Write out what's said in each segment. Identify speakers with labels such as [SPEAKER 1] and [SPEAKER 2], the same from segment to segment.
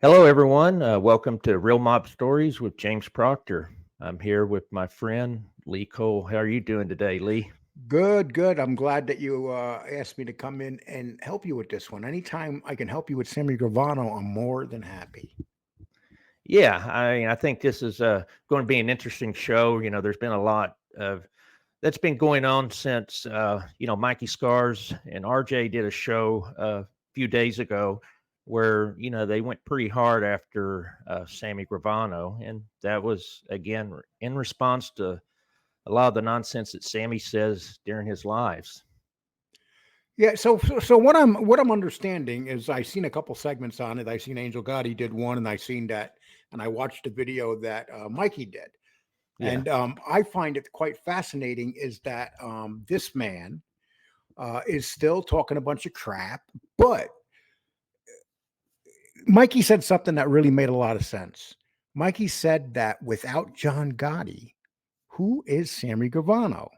[SPEAKER 1] Hello, everyone. Welcome to Real Mob Stories with James Proctor. I'm here with my friend Lee Cole. How are you doing today, Lee?
[SPEAKER 2] Good, good. I'm glad that you asked me to come in and help you with this one. Anytime I can help you with Sammy Gravano, I'm more than happy.
[SPEAKER 1] Yeah, I think this is going to be an interesting show. There's been a lot of that's been going on since Mikey Scars and RJ did a show a few days ago where they went pretty hard after Sammy Gravano, and that was again in response to a lot of the nonsense that Sammy says during his lives.
[SPEAKER 2] Yeah, so what I'm understanding is I seen a couple segments on it. I seen Angel Gotti did one, and I seen that, and I watched the video that Mikey did,
[SPEAKER 1] Yeah.
[SPEAKER 2] and I find it quite fascinating. Is that this man is still talking a bunch of crap, but Mikey said something that really made a lot of sense. Mikey said that without John Gotti, who is Sammy Gravano?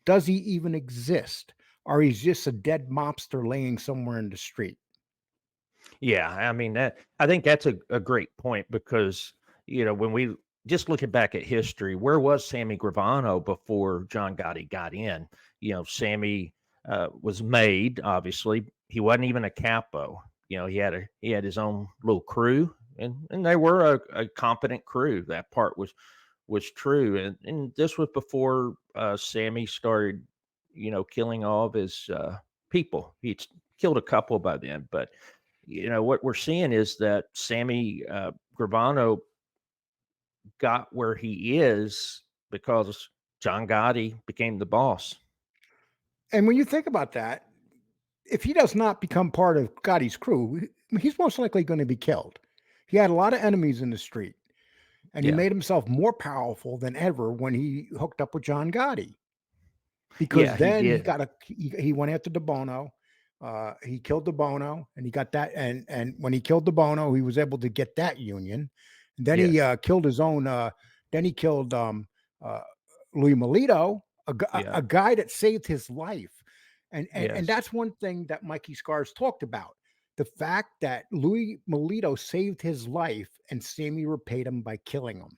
[SPEAKER 2] Does he even exist? Or he's just a dead mobster laying somewhere in the street?
[SPEAKER 1] Yeah, I mean that. I think that's a great point because when we just looking back at history, where was Sammy Gravano before John Gotti got in? Sammy was made. Obviously, he wasn't even a capo. He had his own little crew, and they were a competent crew. That part was true, and this was before Sammy started, killing all of his people. He'd killed a couple by then, but what we're seeing is that Sammy Gravano got where he is because John Gotti became the boss.
[SPEAKER 2] And when you think about that, if he does not become part of Gotti's crew, he's most likely going to be killed. He had a lot of enemies in the street, and he
[SPEAKER 1] Yeah,
[SPEAKER 2] made himself more powerful than ever when he hooked up with John Gotti.
[SPEAKER 1] yeah,
[SPEAKER 2] Because
[SPEAKER 1] he
[SPEAKER 2] then
[SPEAKER 1] did.
[SPEAKER 2] he went after De Bono. He killed De Bono, and he got that. And when he killed De Bono, he was able to get that union. And then he
[SPEAKER 1] Yes,
[SPEAKER 2] killed his own. Then he killed uh, Louis Melito,
[SPEAKER 1] yeah,
[SPEAKER 2] a guy that saved his life. And
[SPEAKER 1] yes,
[SPEAKER 2] that's one thing that Mikey Scars talked about. The fact that Louis Melito saved his life and Sammy repaid him by killing him.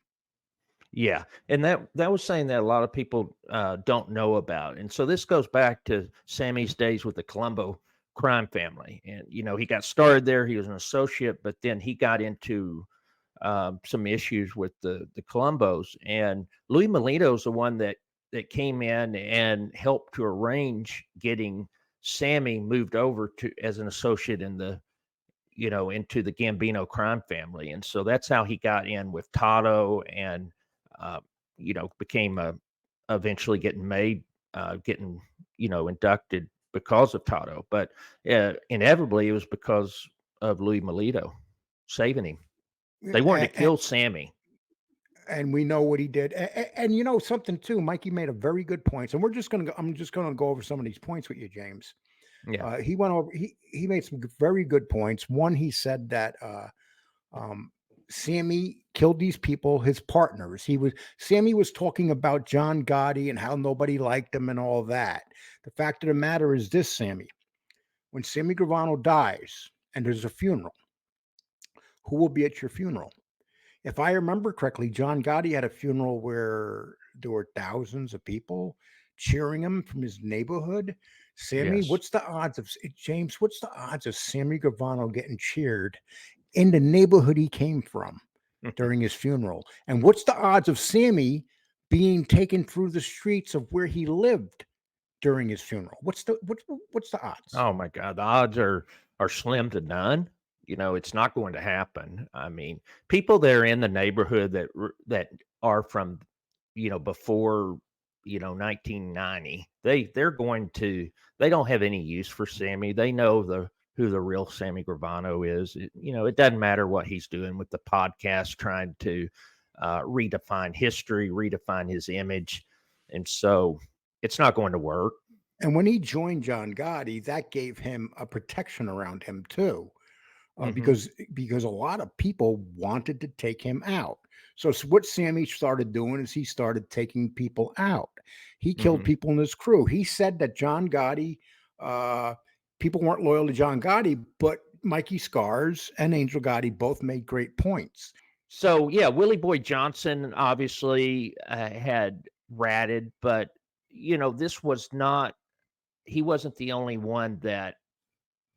[SPEAKER 1] yeah, and that was saying that a lot of people don't know about, and so this goes back to Sammy's days with the Colombo crime family, and he got started there. He was an associate, but then he got into some issues with the Colombos, and Louis Molino's the one that came in and helped to arrange getting Sammy moved over to as an associate in the into the Gambino crime family, and so that's how he got in with Tato, and uh, became eventually getting inducted because of Tato, but inevitably it was because of Louis Molito saving him. They wanted to
[SPEAKER 2] And,
[SPEAKER 1] kill Sammy.
[SPEAKER 2] and we know what he did. And you know something too, Mikey made a very good points, and we're just gonna. I'm just gonna go over some of these points with you, James.
[SPEAKER 1] Yeah.
[SPEAKER 2] He went over. He made some very good points. One, he said that um, Sammy killed these people, his partners. Sammy was talking about John Gotti and how nobody liked him and all that. The fact of the matter is this, Sammy. When Sammy Gravano dies and there's a funeral, who will be at your funeral? If I remember correctly, John Gotti had a funeral where there were thousands of people cheering him from his neighborhood. Sammy,
[SPEAKER 1] Yes.
[SPEAKER 2] what's the odds of James? What's the odds of Sammy Gravano getting cheered in the neighborhood he came from during his funeral? And what's the odds of Sammy being taken through the streets of where he lived during his funeral? What's the odds?
[SPEAKER 1] Oh my God, the odds are slim to none. It's not going to happen. I mean, people that are in the neighborhood that are from before 1990, they don't have any use for Sammy. They know who the real Sammy Gravano is. It doesn't matter what he's doing with the podcast, trying to redefine history, redefine his image, and so it's not going to work.
[SPEAKER 2] And when he joined John Gotti, that gave him a protection around him too,
[SPEAKER 1] Hmm.
[SPEAKER 2] because a lot of people wanted to take him out. So what Sammy started doing is he started taking people out. He killed
[SPEAKER 1] Hmm.
[SPEAKER 2] people in his crew. He said that John Gotti, uh, people weren't loyal to John Gotti, but Mikey Scars and Angel Gotti both made great points.
[SPEAKER 1] So yeah, Willie Boy Johnson obviously had ratted, but this was not. He wasn't the only one that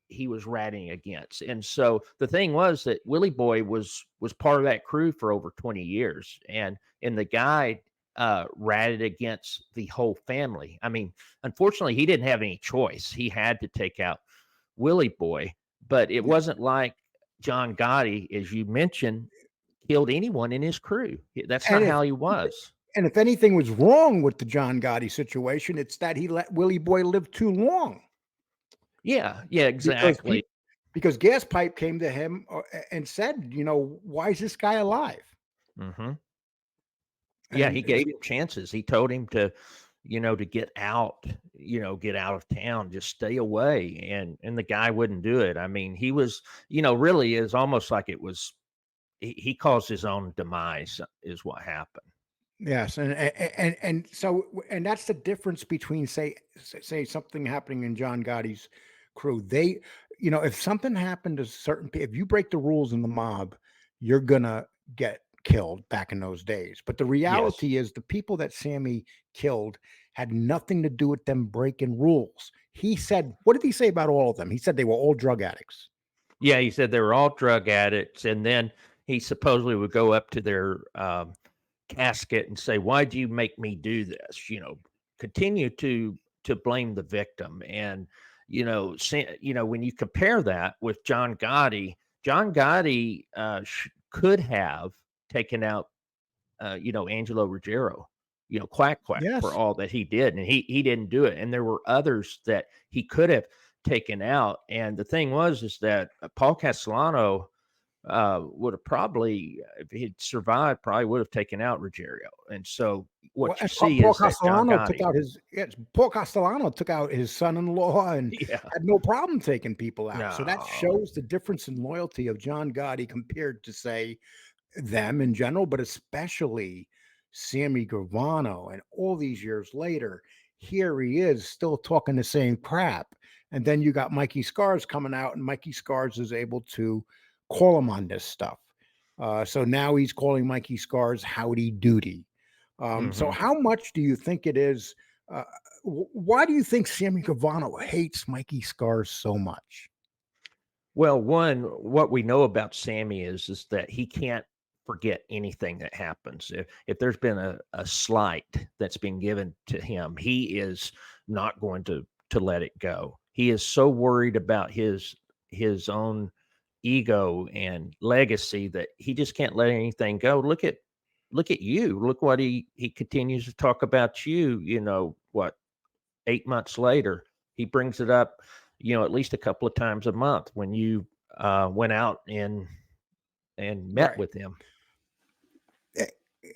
[SPEAKER 1] he was ratting against. And so the thing was that Willie Boy was part of that crew for over 20 years, and the guy ratted against the whole family. I mean, unfortunately, he didn't have any choice. He had to take out Willie Boy, but it
[SPEAKER 2] Yeah.
[SPEAKER 1] wasn't like John Gotti, as you mentioned, killed anyone in his crew. That's
[SPEAKER 2] And
[SPEAKER 1] not
[SPEAKER 2] if
[SPEAKER 1] how he was.
[SPEAKER 2] and if anything was wrong with the John Gotti situation, it's that he let Willie Boy live too long.
[SPEAKER 1] Yeah,
[SPEAKER 2] Because
[SPEAKER 1] exactly.
[SPEAKER 2] because Gas Pipe came to him and said, "Why is this guy alive?"
[SPEAKER 1] Hmm. Yeah,
[SPEAKER 2] And
[SPEAKER 1] he gave him chances. He told him to get out, get out of town, just stay away. And the guy wouldn't do it. I mean, he was, really is almost like it was he caused his own demise is what happened.
[SPEAKER 2] yes, and so and that's the difference between say something happening in John Gotti's crew. They, if something happened to if you break the rules in the mob, you're gonna get killed back in those days. But the
[SPEAKER 1] Yes.
[SPEAKER 2] reality is the people that Sammy killed had nothing to do with them breaking rules. He said, what did he say about all of them? He said they were all drug addicts.
[SPEAKER 1] Yeah, he said they were all drug addicts, and then he supposedly would go up to their casket and say, "Why'd you make me do this?" Continue to blame the victim, and when you compare that with John Gotti could have taken out Angelo Ruggiero, Quack Quack for
[SPEAKER 2] Yes.
[SPEAKER 1] all that he did, and he didn't do it. And there were others that he could have taken out. And the thing was is that Paul Castellano would have probably, if he'd survived, probably would have taken out Ruggiero. And so
[SPEAKER 2] Well,
[SPEAKER 1] what you
[SPEAKER 2] and
[SPEAKER 1] see
[SPEAKER 2] Paul
[SPEAKER 1] is that John
[SPEAKER 2] Castellano took
[SPEAKER 1] Gotti,
[SPEAKER 2] out his yes, Paul Castellano took out his son-in-law and
[SPEAKER 1] yeah,
[SPEAKER 2] had no problem taking people out. So that
[SPEAKER 1] no,
[SPEAKER 2] shows the difference in loyalty of John Gotti compared to say them in general, but especially Sammy Gravano. And all these years later, here he is still talking the same crap. And then you got Mikey Scars coming out, and Mikey Scars is able to call him on this stuff. So now he's calling Mikey Scars Howdy Doody. So
[SPEAKER 1] hmm.
[SPEAKER 2] how much do you think it is? Uh, why do you think Sammy Gravano hates Mikey Scars so much?
[SPEAKER 1] Well, one, what we know about Sammy is that he can't forget anything that happens. If there's been a slight that's been given to him, he is not going to let it go. He is so worried about his own ego and legacy that he just can't let anything go. Look at you. Look what he continues to talk about you, what 8 months later, he brings it up, at least a couple of times a month when you went out and met
[SPEAKER 2] Right.
[SPEAKER 1] with him.
[SPEAKER 2] Eh,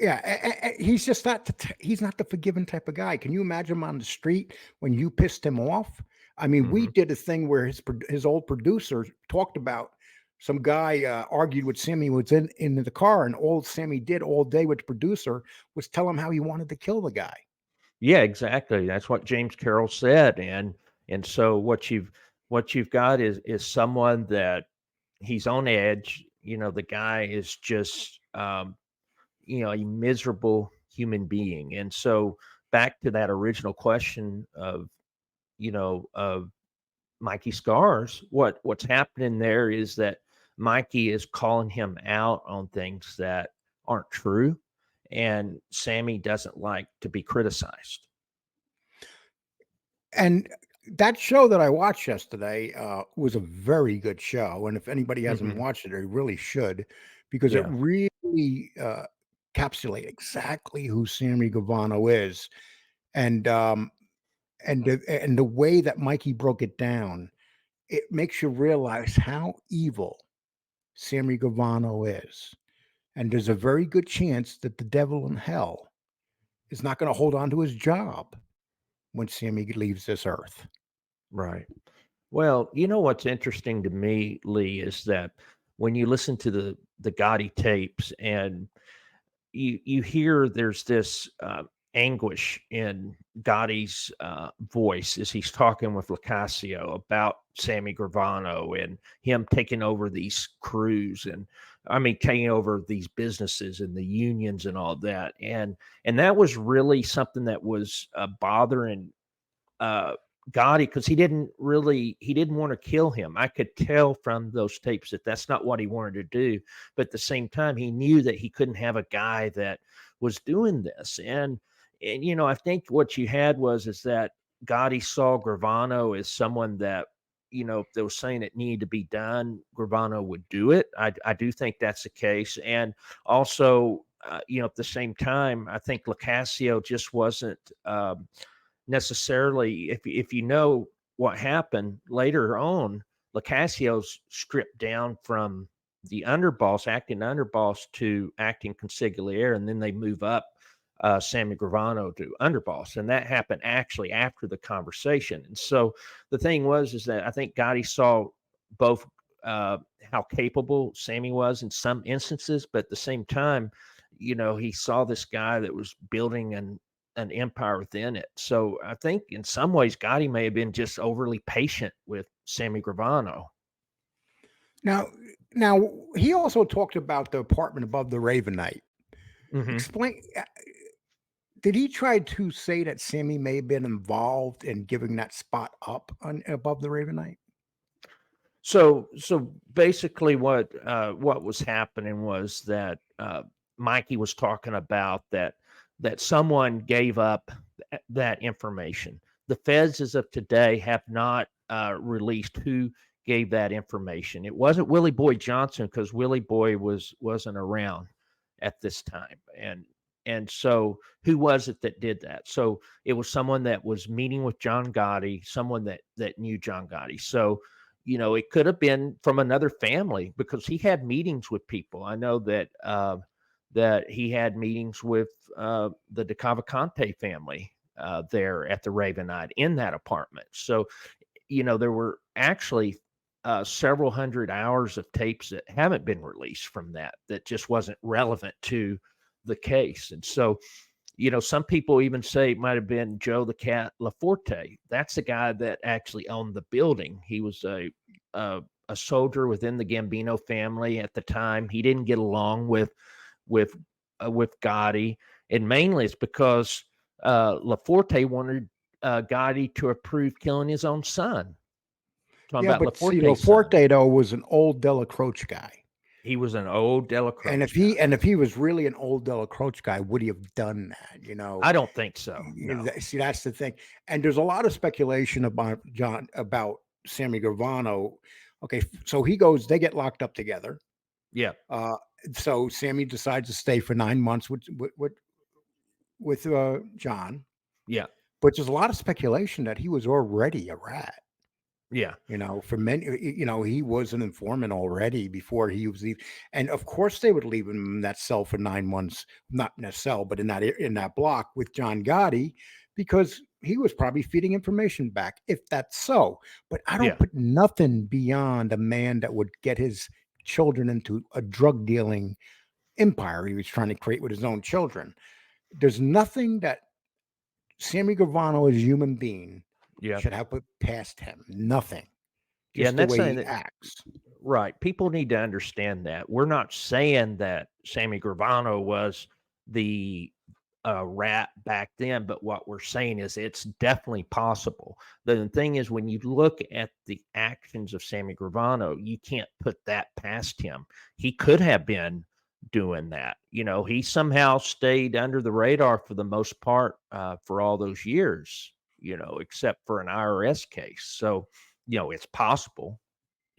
[SPEAKER 2] Yeah, he's just not he's not the forgiving type of guy. Can you imagine him on the street when you pissed him off? I mean, we
[SPEAKER 1] Hmm.
[SPEAKER 2] did a thing where his old producer talked about some guy argued with Sammy was in the car, and all Sammy did all day with the producer was tell him how he wanted to kill the guy.
[SPEAKER 1] Yeah, exactly. That's what James Carroll said, and so what you've got is someone that he's on edge. The guy is just a miserable human being, and so back to that original question of Mikey Scars, what's happening there is that Mikey is calling him out on things that aren't true, and Sammy doesn't like to be criticized.
[SPEAKER 2] And that show that I watched yesterday was a very good show. And if anybody hasn't
[SPEAKER 1] Hmm.
[SPEAKER 2] watched it, they really should, because it
[SPEAKER 1] Yeah.
[SPEAKER 2] really encapsulates exactly who Sammy Gavano is. And the way that Mikey broke it down, it makes you realize how evil Sammy Gavano is. And there's a very good chance that the devil in hell is not going to hold on to his job when Sammy leaves this earth.
[SPEAKER 1] Right. Well, what's interesting to me, Lee, is that when you listen to the Gotti tapes and you hear there's this. anguish in Gotti's voice as he's talking with Locascio about Sammy Gravano and him taking over these crews and I mean taking over these businesses and the unions and all that. And that was really something that was bothering uh, Gotti because he didn't want to kill him. I could tell from those tapes that that's not what he wanted to do. But at the same time, he knew that he couldn't have a guy that was doing this. And you know, I think what you had was is that Gotti saw Gravano as someone that if they were saying it needed to be done, Gravano would do it. I do think that's the case, and also. At the same time, I think Locascio just wasn't necessarily if you know what happened later on, Locascio's stripped down from the underboss, acting underboss, to acting consigliere, and then they move up Sammy Gravano to underboss, and that happened actually after the conversation. And so the thing was is that I think Gotti saw both how capable Sammy was in some instances, but at the same time, he saw this guy that was building an empire within it. So I think in some ways Gotti may have been just overly patient with Sammy Gravano.
[SPEAKER 2] Now, now he also talked about the apartment above the Ravenite.
[SPEAKER 1] Hmm.
[SPEAKER 2] Explain. Did he try to say that Sammy may have been involved in giving that spot up above the Ravenite?
[SPEAKER 1] So basically, what was happening was that Mikey was talking about that someone gave up that information. The feds, as of today, have not released who gave that information. It wasn't Willie Boy Johnson because Willie Boy wasn't around at this time, and so who was it that did that? So it was someone that was meeting with John Gotti, someone that knew John Gotti. So it could have been from another family because he had meetings with people. I know that he had meetings with the De Cavalcante family there at the Ravenite in that apartment. So, there were actually several hundred hours of tapes that haven't been released from that just wasn't relevant to the case. And so, some people even say it might have been Joe the Cat Laforte. That's the guy that actually owned the building. He was a soldier within the Gambino family at the time. He didn't get along with Gotti, and mainly it's because Laforte wanted Gotti to approve killing his own son. Talking
[SPEAKER 2] Yeah,
[SPEAKER 1] about
[SPEAKER 2] but see,
[SPEAKER 1] Laforte's son.
[SPEAKER 2] Laforte though was an old Della Croce guy.
[SPEAKER 1] He was an old Della
[SPEAKER 2] And if
[SPEAKER 1] Croce
[SPEAKER 2] he
[SPEAKER 1] guy.
[SPEAKER 2] and if he was really an old Della Croce guy, would he have done that?
[SPEAKER 1] I don't think so. No.
[SPEAKER 2] See, that's the thing. And there's a lot of speculation about Sammy Gravano. Okay, so he goes, they get locked up together.
[SPEAKER 1] Yeah.
[SPEAKER 2] Uh, so Sammy decides to stay for 9 months with John.
[SPEAKER 1] Yeah.
[SPEAKER 2] But there's a lot of speculation that he was already a rat.
[SPEAKER 1] Yeah.
[SPEAKER 2] For many, he was an informant already before he was leaving. And of course, they would leave him in that cell for 9 months, not in a cell, but in that block with John Gotti, because he was probably feeding information back, if that's so. But I don't
[SPEAKER 1] Yeah.
[SPEAKER 2] put nothing beyond a man that would get his children into a drug dealing empire he was trying to create with his own children. There's nothing that Sammy Gravano as a human being
[SPEAKER 1] Yeah.
[SPEAKER 2] should have put past him. Nothing.
[SPEAKER 1] Yeah.
[SPEAKER 2] Just
[SPEAKER 1] And
[SPEAKER 2] the
[SPEAKER 1] that's
[SPEAKER 2] way
[SPEAKER 1] saying
[SPEAKER 2] he
[SPEAKER 1] that
[SPEAKER 2] acts.
[SPEAKER 1] right. People need to understand that. We're not saying that Sammy Gravano was the rat back then, but what we're saying is it's definitely possible. The thing is, when you look at the actions of Sammy Gravano, you can't put that past him. He could have been doing that. He somehow stayed under the radar for the most part for all those years, except for an IRS case. So, it's possible.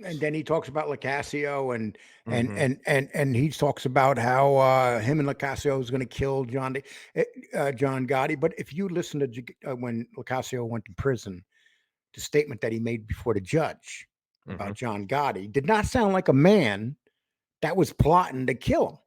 [SPEAKER 2] And then he talks about Locascio and
[SPEAKER 1] Hmm.
[SPEAKER 2] and and and he talks about how him and Locascio is going to kill John Gotti. But if you listen to when Locascio went to prison, the statement that he made before the judge
[SPEAKER 1] Hmm.
[SPEAKER 2] about John Gotti did not sound like a man that was plotting to kill him.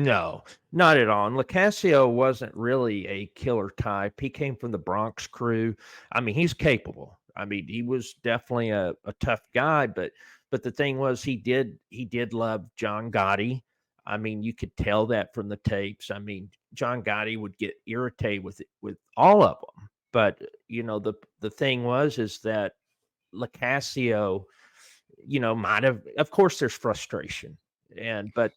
[SPEAKER 1] No, not at all. And Locascio wasn't really a killer type. He came from the Bronx crew. I mean, he's capable. I mean, he was definitely a tough guy, but the thing was he did love John Gotti. I mean, you could tell that from the tapes. I mean, John Gotti would get irritated with all of them. But the thing is that Lacasio, might have. Of course, there's frustration, but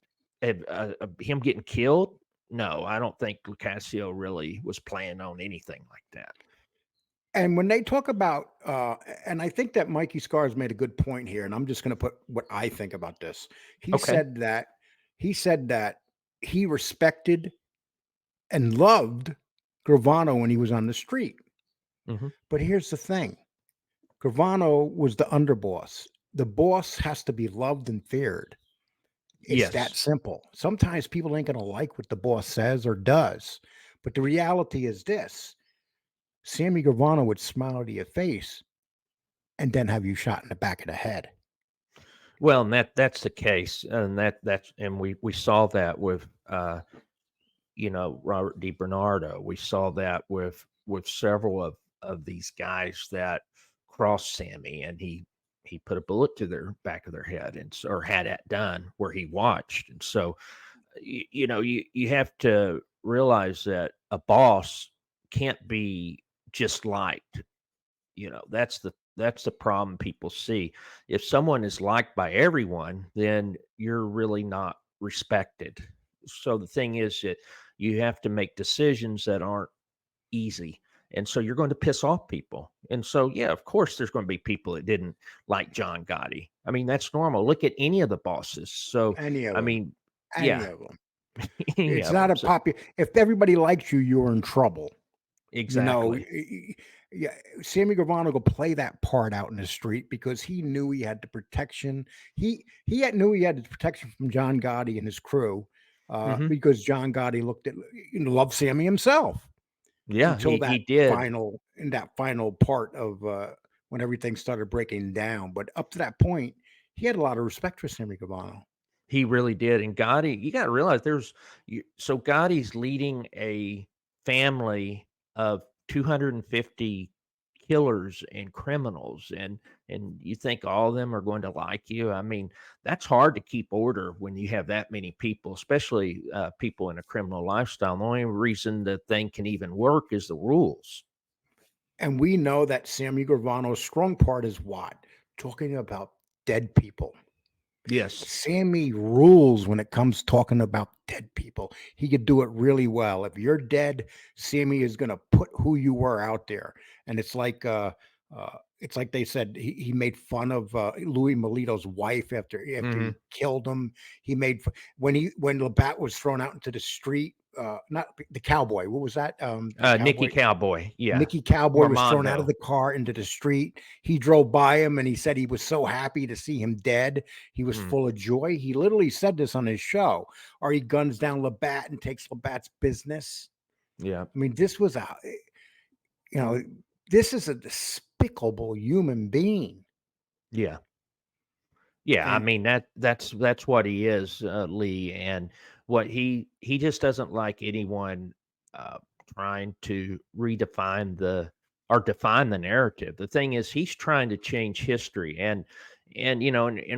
[SPEAKER 1] him getting killed. No, I don't think Lacasio really was planning on anything like that.
[SPEAKER 2] And when they talk about, and I think that Mikey Scars made a good point here, and I'm just going to put what I think about this. He
[SPEAKER 1] Okay.
[SPEAKER 2] said that he said that he respected and loved Gravano when he was on the street.
[SPEAKER 1] Hmm.
[SPEAKER 2] But here's the thing: Gravano was the underboss. The boss has to be loved and feared. It's that
[SPEAKER 1] Yes.
[SPEAKER 2] simple. Sometimes people ain't going to like what the boss says or does, but the reality is this: Sammy Gravano would smile to your face and then have you shot in the back of the head.
[SPEAKER 1] Well, and that's the case, and we saw that with Robert DiBernardo. We saw that with several of these guys that crossed Sammy, and he put a bullet to their back of their head, or had that done where he watched. And so you have to realize that a boss can't be just liked. That's the problem people see. If someone is liked by everyone, then you're really not respected. So the thing is that you have to make decisions that aren't easy. And so you're going to piss off people. And so, yeah, of course, there's going to be people that didn't like John Gotti. I mean, that's normal. Look at any of the bosses. So,
[SPEAKER 2] Any of
[SPEAKER 1] I
[SPEAKER 2] them.
[SPEAKER 1] mean,
[SPEAKER 2] Any
[SPEAKER 1] yeah,
[SPEAKER 2] of them.
[SPEAKER 1] any
[SPEAKER 2] It's
[SPEAKER 1] of
[SPEAKER 2] not
[SPEAKER 1] them.
[SPEAKER 2] a
[SPEAKER 1] So,
[SPEAKER 2] popular. If everybody likes you, you're in trouble. You know,
[SPEAKER 1] exactly.
[SPEAKER 2] yeah, Sammy Gravano could play that part out in the street because he knew he had the protection. Knew he had the protection from John Gotti and his crew,
[SPEAKER 1] Hmm.
[SPEAKER 2] because John Gotti loved Sammy himself
[SPEAKER 1] Yeah,
[SPEAKER 2] until
[SPEAKER 1] he did.
[SPEAKER 2] that final part of when everything started breaking down. But up to that point, he had a lot of respect for Sammy Gravano.
[SPEAKER 1] He really did. And Gotti, you got to realize so Gotti's leading a family of 250 killers and criminals, and you think all of them are going to like you. I mean, that's hard to keep order when you have that many people, especially people in a criminal lifestyle. The only reason the thing can even work is the rules.
[SPEAKER 2] And we know that Sammy Gravano's strong part is what? Talking about dead people.
[SPEAKER 1] Yes.
[SPEAKER 2] Sammy rules when it comes talking about dead people. He could do it really well. If you're dead, Sammy is going to put who you were out there. And it's like they said he made fun of Louis Melito's wife after
[SPEAKER 1] Hmm.
[SPEAKER 2] he killed him. He made when Labatt was thrown out into the street. Not the cowboy. What was that? The
[SPEAKER 1] Nicky
[SPEAKER 2] cowboy.
[SPEAKER 1] Cowboy. Yeah.
[SPEAKER 2] Nicky Cowboy was thrown out of
[SPEAKER 1] Armando.
[SPEAKER 2] the car into the street. He drove by him and he said he was so happy to see him dead. He was
[SPEAKER 1] Mm,
[SPEAKER 2] full of joy. He literally said this on his show. Or he guns down Labatt and takes Labatt's business.
[SPEAKER 1] yeah.
[SPEAKER 2] I mean, you know, this is a despicable human being.
[SPEAKER 1] Yeah. Yeah, I
[SPEAKER 2] And
[SPEAKER 1] mean that's what he is, Lee, and what he just doesn't like anyone uh, trying to redefine or define the narrative. The thing is, he's trying to change history, and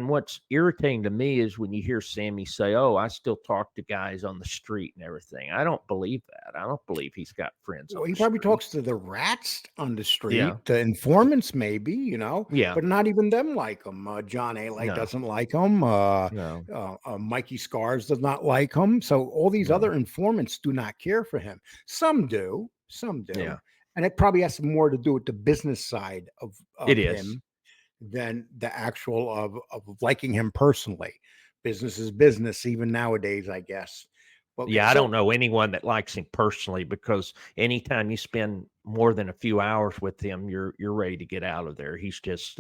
[SPEAKER 1] what's irritating to me is when you hear Sammy say, "Oh, I still talk to guys on the street and everything." I don't believe that. I don't believe he's got friends on
[SPEAKER 2] well, he
[SPEAKER 1] the
[SPEAKER 2] probably
[SPEAKER 1] street.
[SPEAKER 2] talks to the rats on the
[SPEAKER 1] Yeah,
[SPEAKER 2] street, the informants, maybe,
[SPEAKER 1] yeah,
[SPEAKER 2] but not even them like him. John A.
[SPEAKER 1] no,
[SPEAKER 2] doesn't like him.
[SPEAKER 1] no,
[SPEAKER 2] Mikey Scars does not like him. So all these
[SPEAKER 1] no,
[SPEAKER 2] other informants do not care for him. Some do.
[SPEAKER 1] yeah,
[SPEAKER 2] And it probably has more to do with the business side
[SPEAKER 1] it
[SPEAKER 2] of
[SPEAKER 1] is.
[SPEAKER 2] him than the actual of liking him personally. Business is business, even nowadays, I guess. But
[SPEAKER 1] Yeah, I don't
[SPEAKER 2] so
[SPEAKER 1] know anyone that likes him personally because anytime you spend more than a few hours with him, you're ready to get out of there. He's just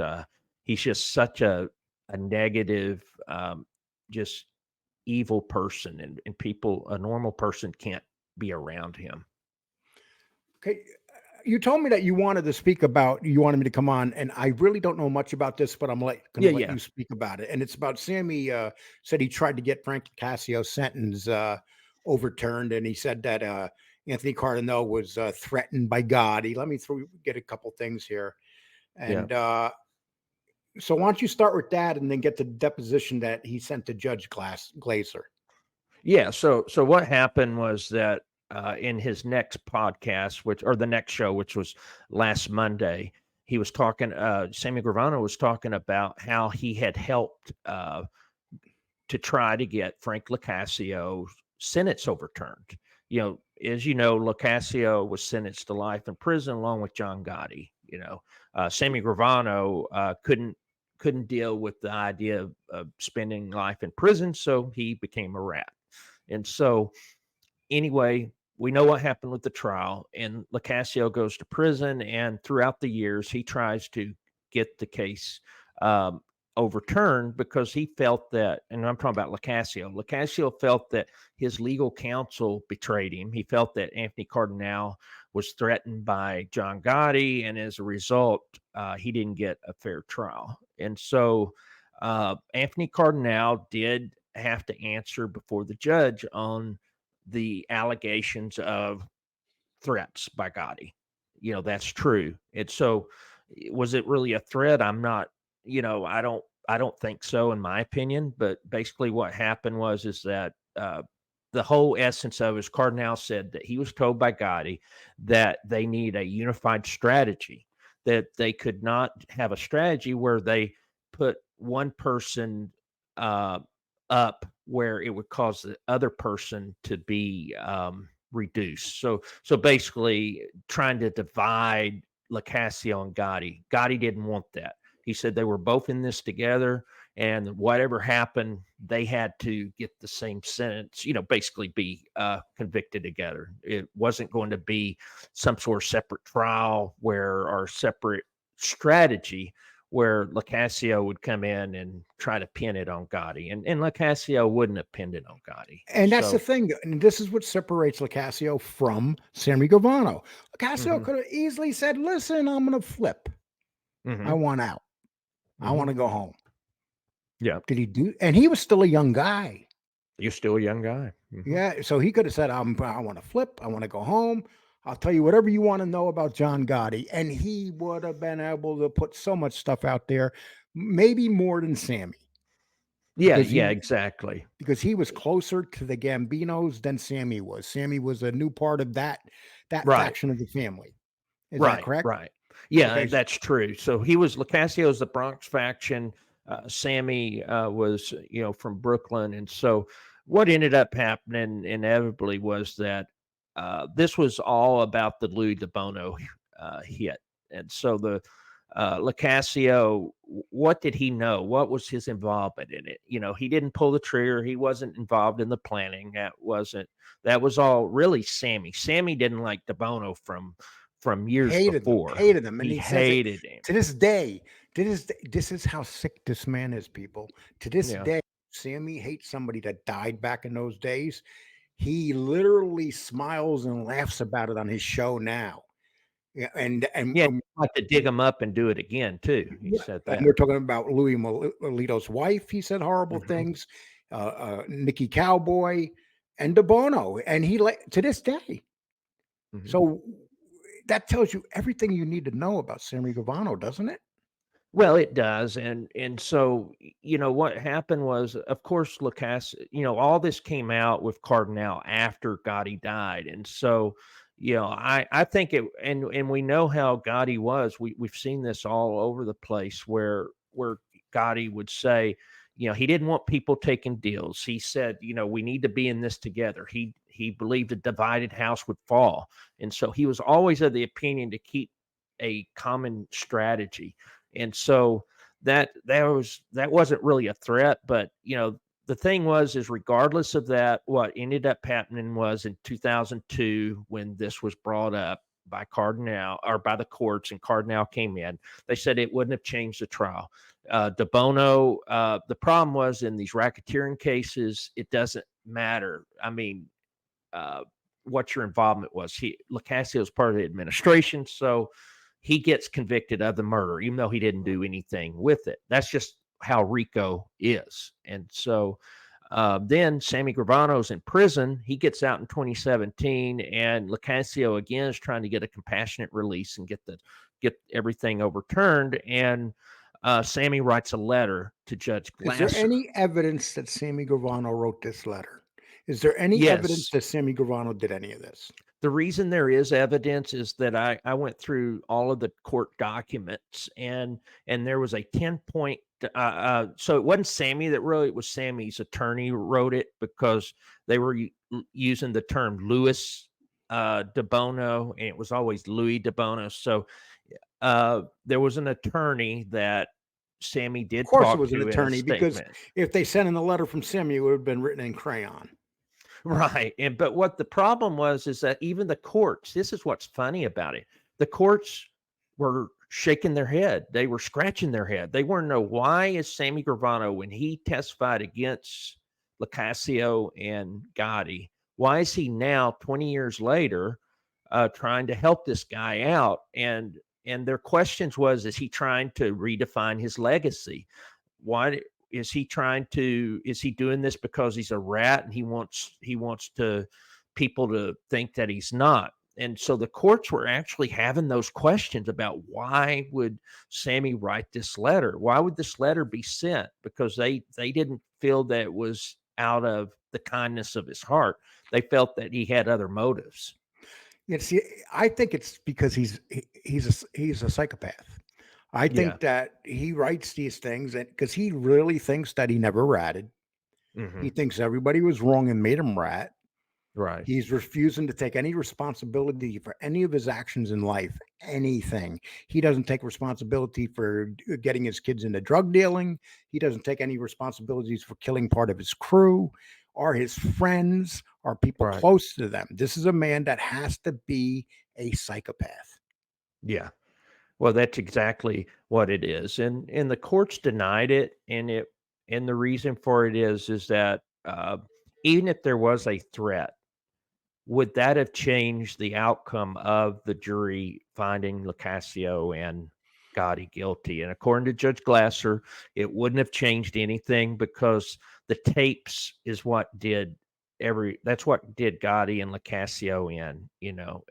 [SPEAKER 1] such a negative, just evil person, and people a normal person can't be around him.
[SPEAKER 2] okay, you told me that you wanted me to come on, and I really don't know much about this, but I'm going
[SPEAKER 1] Yeah,
[SPEAKER 2] to let
[SPEAKER 1] yeah,
[SPEAKER 2] you speak about it. And it's about Sammy said he tried to get Frank Cassio's sentence overturned, and he said that Anthony Cardinal was threatened by God. Let me get a couple things here,
[SPEAKER 1] yeah.
[SPEAKER 2] and so why don't you start with that, and then get the deposition that he sent to Judge Glaser.
[SPEAKER 1] Yeah. So what happened was that in his next podcast, or the next show, which was last Monday, he was talking. Sammy Gravano was talking about how he had helped to try to get Frank LoCasio's sentence overturned. As you know, LoCasio was sentenced to life in prison along with John Gotti. Sammy Gravano couldn't deal with the idea of spending life in prison, so he became a rat. And so, anyway, we know what happened with the trial, and LoCasio goes to prison. And throughout the years, he tries to get the case um, overturned because he felt that, and I'm talking about LoCasio. LoCasio felt that his legal counsel betrayed him. He felt that Anthony Cardinale was threatened by John Gotti, and as a result, he didn't get a fair trial. And so, Anthony Cardinale did have to answer before the judge on the allegations of threats by Gotti. That's true. And so, was it really a threat? I'm not, I don't think so, in my opinion. But basically, what happened is that the whole essence of it is Cardinale said that he was told by Gotti that they need a unified strategy, that they could not have a strategy where they put one person uh, up where it would cause the other person to be reduced. So basically, trying to divide LoCasio and Gotti. Gotti didn't want that. He said they were both in this together, and whatever happened, they had to get the same sentence. Basically be convicted together. It wasn't going to be some sort of separate trial or separate strategy where LoCasio would come in and try to pin it on Gotti, and LoCasio wouldn't have pinned it on Gotti.
[SPEAKER 2] And that's the
[SPEAKER 1] So,
[SPEAKER 2] thing. And this is what separates LoCasio from Sammy Gravano. LoCasio
[SPEAKER 1] hmm
[SPEAKER 2] could have easily said, listen, I'm going to flip. I
[SPEAKER 1] hmm
[SPEAKER 2] want out. I
[SPEAKER 1] hmm
[SPEAKER 2] want to go home.
[SPEAKER 1] yeah,
[SPEAKER 2] Did he do? And he was still a young guy.
[SPEAKER 1] you're still a young guy.
[SPEAKER 2] Yeah. So he could have said, I want to flip. I want to go home. I'll tell you whatever you want to know about John Gotti. And he would have been able to put so much stuff out there, maybe more than Sammy,
[SPEAKER 1] Yeah,
[SPEAKER 2] because
[SPEAKER 1] yeah,
[SPEAKER 2] he
[SPEAKER 1] exactly.
[SPEAKER 2] was closer to the Gambinos than Sammy was. Sammy was a new part of that
[SPEAKER 1] Right.
[SPEAKER 2] faction of the family. Is that
[SPEAKER 1] Right,
[SPEAKER 2] correct?
[SPEAKER 1] right. Yeah,
[SPEAKER 2] Okay.
[SPEAKER 1] that's true. So he was LoCasio's the Bronx faction. Sammy was, from Brooklyn, and so what ended up happening inevitably was that this was all about the Louis DeBono hit, and so the LoCasio, what did he know? What was his involvement in it? He didn't pull the trigger. He wasn't involved in the planning. That was all really Sammy. Sammy didn't like DeBono from years before.
[SPEAKER 2] Hated him, and
[SPEAKER 1] He
[SPEAKER 2] he says it
[SPEAKER 1] hated him.
[SPEAKER 2] to this day. This is how sick this man is, people. To this
[SPEAKER 1] Yeah.
[SPEAKER 2] day, Sammy hates somebody that died back in those days. He literally smiles and laughs about it on his show now. Yeah,
[SPEAKER 1] Yeah. Like to dig him up and do it again too. He
[SPEAKER 2] yeah,
[SPEAKER 1] said
[SPEAKER 2] and
[SPEAKER 1] that.
[SPEAKER 2] we're talking about Louis Molito's wife. He said horrible
[SPEAKER 1] Mhm,
[SPEAKER 2] things. Nikki Cowboy and DeBono, and he like to this day.
[SPEAKER 1] mhm.
[SPEAKER 2] So that tells you everything you need to know about Sammy Gravano, doesn't it?
[SPEAKER 1] Well, it does, and so what happened was, of course, Lucas. All this came out with Cardinale after Gotti died, and so I think it, and we know how Gotti was. We've seen this all over the place where Gotti would say, he didn't want people taking deals. He said, we need to be in this together. He believed a divided house would fall, and so he was always of the opinion to keep a common strategy. And so that wasn't really a threat, but the thing is regardless of that, what ended up happening was in 2002 when this was brought up by Cardinale or by the courts and Cardinale came in, they said it wouldn't have changed the trial. De Bono, the problem was in these racketeering cases, it doesn't matter. I mean, uh, what your involvement was. Lacasio was part of the administration, so he gets convicted of the murder, even though he didn't do anything with it. That's just how RICO is. And so then Sammy Gravano's in prison. He gets out in 2017, and Lacasio again is trying to get a compassionate release and get everything overturned. And Sammy writes a letter to Judge
[SPEAKER 2] Is there
[SPEAKER 1] Glasser.
[SPEAKER 2] any evidence that Sammy Gravano wrote this letter? Is there any evidence
[SPEAKER 1] Yes.
[SPEAKER 2] that Sammy Gravano did any of this?
[SPEAKER 1] The reason there is evidence is that I went through all of the court documents, and there was a 10-point. So it wasn't Sammy that wrote it; it was Sammy's attorney who wrote it because they were using the term Louis de Bono, and it was always Louis de Bono. So there was an attorney that Sammy
[SPEAKER 2] Of
[SPEAKER 1] did
[SPEAKER 2] course, it
[SPEAKER 1] talk
[SPEAKER 2] was an
[SPEAKER 1] to in a
[SPEAKER 2] attorney because
[SPEAKER 1] statement.
[SPEAKER 2] if they sent in a letter from Sammy, it would have been written in crayon.
[SPEAKER 1] Right, and but what the problem was is that even the courts, this is what's funny about it. The courts were shaking their head. They were scratching their head. They want to know, why is Sammy Gravano, when he testified against Locascio and Gotti, why is he now 20 years later trying to help this guy out? And their questions was, is he trying to redefine his legacy? Why is he trying to, is he doing this because he's a rat and he wants to people to think that he's not? And so the courts were actually having those questions about, why would Sammy write this letter? Why would this letter be sent? Because they didn't feel that it was out of the kindness of his heart. They felt that he had other motives.
[SPEAKER 2] Yeah, see, I think it's because he's a psychopath. I
[SPEAKER 1] Yeah.
[SPEAKER 2] think that he writes these things because he really thinks that he never ratted.
[SPEAKER 1] Hmm.
[SPEAKER 2] He thinks everybody was wrong and made him rat.
[SPEAKER 1] Right.
[SPEAKER 2] He's refusing to take any responsibility for any of his actions in life, anything. He doesn't take responsibility for getting his kids into drug dealing. He doesn't take any responsibilities for killing part of his crew or his friends or people
[SPEAKER 1] Right.
[SPEAKER 2] close to them. This is a man that has to be a psychopath.
[SPEAKER 1] Yeah. Well, that's exactly what it is, and the courts denied it, and the reason for it is that even if there was a threat, would that have changed the outcome of the jury finding Locascio and Gotti guilty? And according to Judge Glasser, it wouldn't have changed anything because the tapes is what did that's what did Gotti and Locascio in,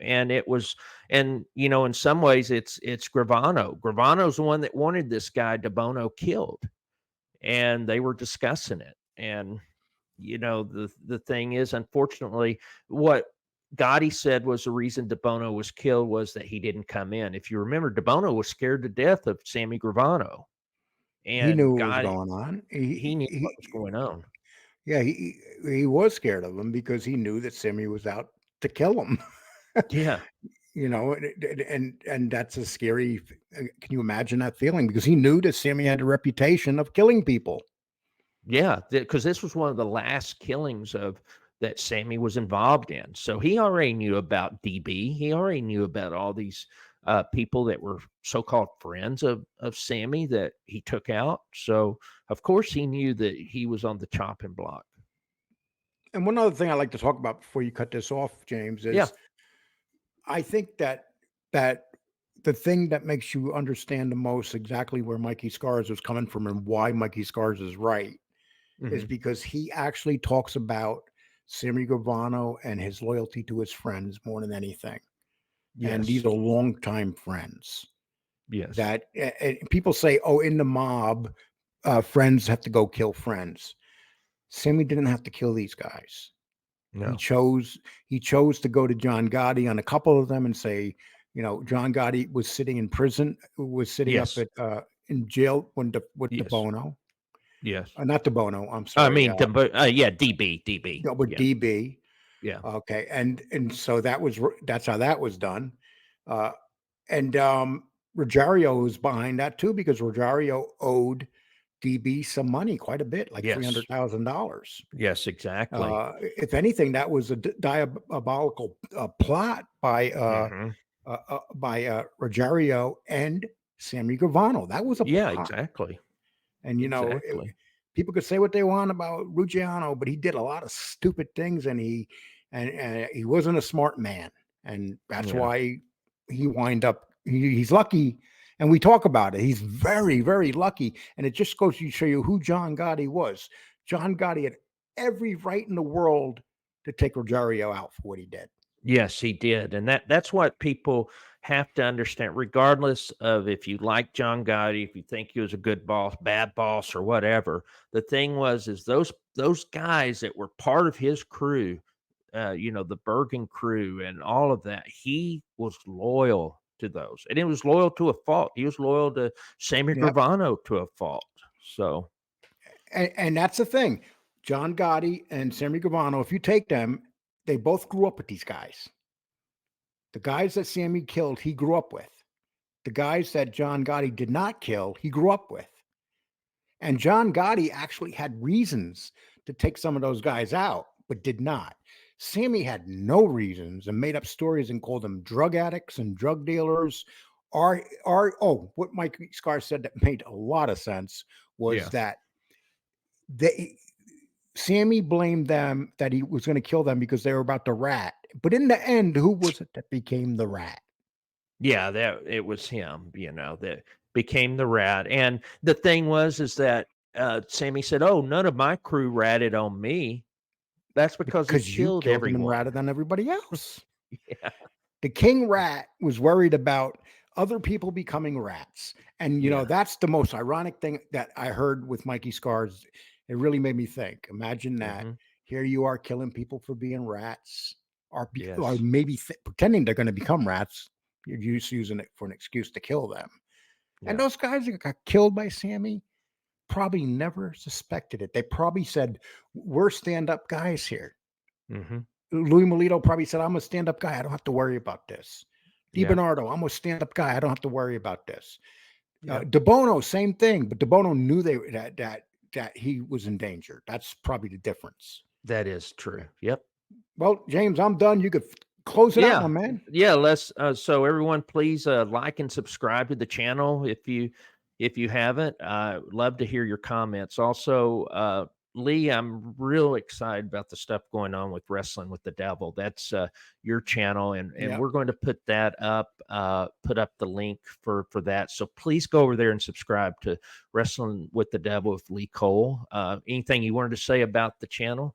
[SPEAKER 1] and it was, and in some ways it's Gravano. Gravano's the one that wanted this guy De Bono killed, and they were discussing it. And the thing is, unfortunately, what Gotti said was the reason De Bono was killed was that he didn't come in. If you remember, De Bono was scared to death of Sammy Gravano,
[SPEAKER 2] He
[SPEAKER 1] and
[SPEAKER 2] knew what was
[SPEAKER 1] Gotti,
[SPEAKER 2] going on.
[SPEAKER 1] he knew what was going on.
[SPEAKER 2] Yeah, he was scared of him because he knew that Sammy was out to kill him.
[SPEAKER 1] Yeah,
[SPEAKER 2] And that's a scary. Can you imagine that feeling? Because he knew that Sammy had a reputation of killing people.
[SPEAKER 1] yeah, because this was one of the last killings of that Sammy was involved in. So he already knew about DB. He already knew about all these people that were so-called friends of Sammy that he took out. So of course he knew that he was on the chopping block.
[SPEAKER 2] And one other thing I'd like to talk about before you cut this off, James,
[SPEAKER 1] Yeah.
[SPEAKER 2] is I think that the thing that makes you understand the most exactly where Mikey Scars was coming from and why Mikey Scars is right is
[SPEAKER 1] Hmm.
[SPEAKER 2] because he actually talks about Sammy Gravano and his loyalty to his friends more than anything. And these
[SPEAKER 1] Yes.
[SPEAKER 2] are longtime friends
[SPEAKER 1] Yes.
[SPEAKER 2] that people say, oh, in the mob, friends have to go kill friends. Sammy didn't have to kill these guys. He
[SPEAKER 1] No.
[SPEAKER 2] chose he chose to go to John Gotti on a couple of them and say, John Gotti was sitting in prison, was sitting up
[SPEAKER 1] Yes.
[SPEAKER 2] at in jail with De
[SPEAKER 1] Yes.
[SPEAKER 2] Bono,
[SPEAKER 1] Yes.
[SPEAKER 2] not De Bono. I'm
[SPEAKER 1] I
[SPEAKER 2] sorry,
[SPEAKER 1] mean, yeah, DB.
[SPEAKER 2] with
[SPEAKER 1] Yeah.
[SPEAKER 2] DB.
[SPEAKER 1] Yeah.
[SPEAKER 2] Okay, and so that's how that was done, uh, and Rogerio was behind that too because Rogerio owed DB some money, quite a bit, like three
[SPEAKER 1] Yes.
[SPEAKER 2] hundred thousand dollars.
[SPEAKER 1] Yes. Exactly.
[SPEAKER 2] If anything, that was a diabolical plot
[SPEAKER 1] Hmm.
[SPEAKER 2] Rogerio and Sammy Gravano. That was a
[SPEAKER 1] Yeah.
[SPEAKER 2] plot,
[SPEAKER 1] Exactly.
[SPEAKER 2] and
[SPEAKER 1] Exactly.
[SPEAKER 2] people could say what they want about Ruggiano, but he did a lot of stupid things, and he wasn't a smart man, and that's
[SPEAKER 1] Yeah.
[SPEAKER 2] why he wind up. He's lucky, and we talk about it. He's very, very lucky, and it just goes to show you who John Gotti was. John Gotti had every right in the world to take Rogerio out for what he did.
[SPEAKER 1] Yes, he did, and that's what people have to understand, regardless of if you like John Gotti, if you think he was a good boss, bad boss, or whatever. The thing was, is those guys that were part of his crew, you know, the Bergen crew and all of that, he was loyal to those, and it was loyal to a fault. He was loyal to Sammy
[SPEAKER 2] Yep.
[SPEAKER 1] Gravano to a fault. So
[SPEAKER 2] And that's the thing. John Gotti and Sammy Gravano, if you take them, they both grew up with these guys. The guys that Sammy killed, he grew up with. The guys that John Gotti did not kill, he grew up with. And John Gotti actually had reasons to take some of those guys out, but did not. Sammy had no reasons and made up stories and called them drug addicts and drug dealers. What Mikey Scars said that made a lot of sense was
[SPEAKER 1] yeah,
[SPEAKER 2] that Sammy blamed them that he was going to kill them because they were about to rat. But in the end, who was it that became the rat?
[SPEAKER 1] yeah, that it was him, you know, that became the rat. And the thing was, is that Sammy said, "Oh, none of my crew ratted on me." That's because he
[SPEAKER 2] Because you
[SPEAKER 1] killed
[SPEAKER 2] killed them and
[SPEAKER 1] everyone.
[SPEAKER 2] ratted on everybody else.
[SPEAKER 1] Yeah,
[SPEAKER 2] The king rat was worried about other people becoming rats. And,
[SPEAKER 1] yeah,
[SPEAKER 2] that's the most ironic thing that I heard with Mikey Scars. It really made me think. Imagine that.
[SPEAKER 1] hmm,
[SPEAKER 2] Here you are killing people for being rats, or
[SPEAKER 1] yes,
[SPEAKER 2] maybe pretending they're going to become rats. You're just using it for an excuse to kill them. And
[SPEAKER 1] yeah,
[SPEAKER 2] those guys that got killed by Sammy probably never suspected it. They probably said, "We're stand up guys here."
[SPEAKER 1] hmm,
[SPEAKER 2] Louis Molito probably said, "I'm a stand up guy. I don't have to worry about this."
[SPEAKER 1] yeah,
[SPEAKER 2] DiBernardo, "I'm a stand up guy. I don't have to worry about this."
[SPEAKER 1] yeah.
[SPEAKER 2] De Bono, same thing, but De Bono knew that he was in danger. That's probably the difference.
[SPEAKER 1] That is true. Yep.
[SPEAKER 2] Well, James, I'm done. You could close it out, my
[SPEAKER 1] Yeah.
[SPEAKER 2] man.
[SPEAKER 1] Yeah, let's so everyone please like and subscribe to the channel if you haven't. Love to hear your comments. Also, Lee, I'm real excited about the stuff going on with Wrestling with the Devil. That's your channel, and
[SPEAKER 2] Yep.
[SPEAKER 1] we're going to put up the link for that. So please go over there and subscribe to Wrestling with the Devil with Lee Cole. Anything you wanted to say about the channel?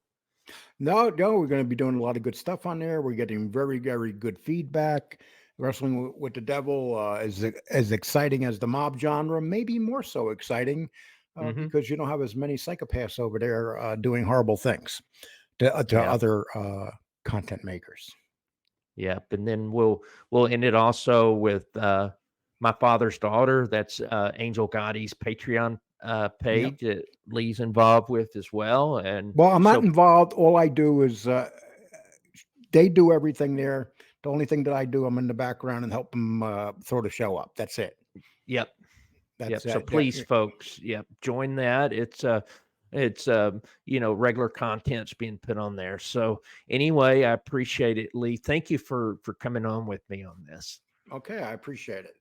[SPEAKER 2] No, we're going to be doing a lot of good stuff on there. We're getting very, very good feedback. Wrestling with the Devil is as exciting as the mob genre, maybe more so exciting
[SPEAKER 1] Hmm.
[SPEAKER 2] because you don't have as many psychopaths over there doing horrible things to
[SPEAKER 1] Yeah.
[SPEAKER 2] other content makers.
[SPEAKER 1] Yep, and then we'll end it also with My Father's Daughter. That's Angel Gotti's Patreon
[SPEAKER 2] Yep.
[SPEAKER 1] page that Lee's involved with as well. And
[SPEAKER 2] Well, I'm not
[SPEAKER 1] so,
[SPEAKER 2] involved. All I do is they do everything there. The only thing that I do, I'm in the background and help them throw the show up. That's it.
[SPEAKER 1] yep,
[SPEAKER 2] That's
[SPEAKER 1] yep. So
[SPEAKER 2] that.
[SPEAKER 1] please, folks, yep, join that. It's you know, regular content's being put on there. So anyway, I appreciate it, Lee. Thank you for coming on with me on this.
[SPEAKER 2] Okay, I appreciate it.